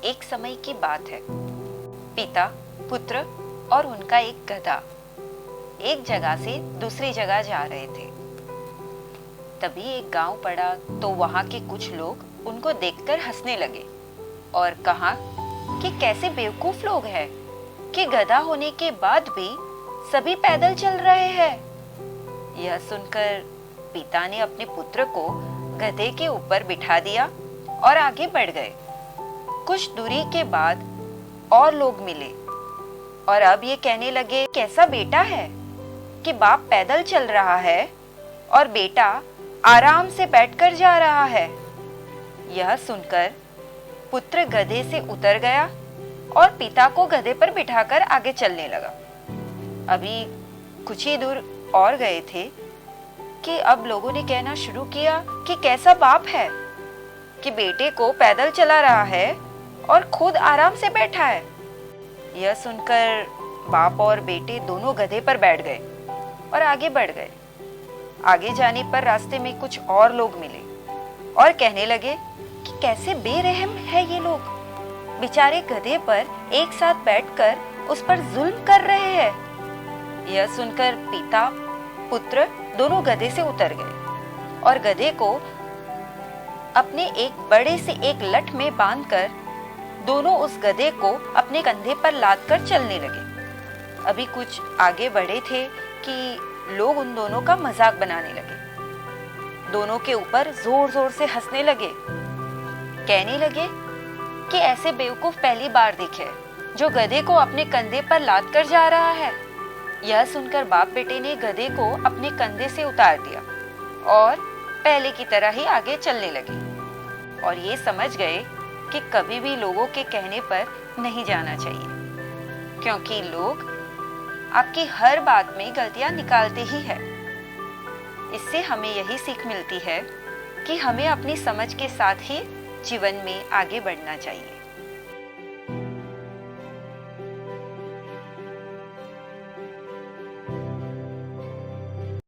एक समय की बात है। पिता, पुत्र और उनका एक गधा एक जगह से दूसरी जगह जा रहे थे। तभी एक गांव पड़ा तो वहां के कुछ लोग उनको देखकर हंसने लगे और कहा कि कैसे बेवकूफ लोग हैं कि गधा होने के बाद भी सभी पैदल चल रहे हैं। यह सुनकर पिता ने अपने पुत्र को गधे के ऊपर बिठा दिया और आगे बढ़ गए। कुछ दूरी के बाद और लोग मिले और अब ये कहने लगे, कैसा बेटा है कि बाप पैदल चल रहा है और बेटा आराम से बैठकर जा रहा है। यह सुनकर पुत्र गधे से उतर गया और पिता को गधे पर बिठाकर आगे चलने लगा। अभी कुछ ही दूर और गए थे कि अब लोगों ने कहना शुरू किया कि कैसा बाप है कि बेटे को पैदल चला रहा है और खुद आराम से बैठा है। यह सुनकर बाप और बेटे दोनों गधे पर बैठ गए और आगे बढ़ गए। आगे जाने पर रास्ते में कुछ और लोग मिले और कहने लगे कि कैसे बेरहम है ये लोग, बेचारे गधे पर एक साथ बैठकर उस पर जुल्म कर रहे हैं। यह सुनकर पिता, पुत्र दोनों गधे से उतर गए और गधे को अपने एक बड़े से एक लठ में बांधकर दोनों उस गधे को अपने कंधे पर लादकर चलने लगे। अभी कुछ आगे बढ़े थे कि लोग उन दोनों का मजाक बनाने लगे। दोनों के ऊपर जोर जोर से हंसने लगे, कहने लगे कि ऐसे बेवकूफ पहली बार दिखे जो गधे को अपने कंधे पर लाद कर जा रहा है। यह सुनकर बाप बेटे ने गधे को अपने कंधे से उतार दिया और पहले की तरह ही आगे चलने लगे और ये समझ गए कि कभी भी लोगों के कहने पर नहीं जाना चाहिए, क्योंकि लोग आपकी हर बात में गलतियां निकालते ही हैं। इससे हमें यही सीख मिलती है कि हमें अपनी समझ के साथ ही जीवन में आगे बढ़ना चाहिए।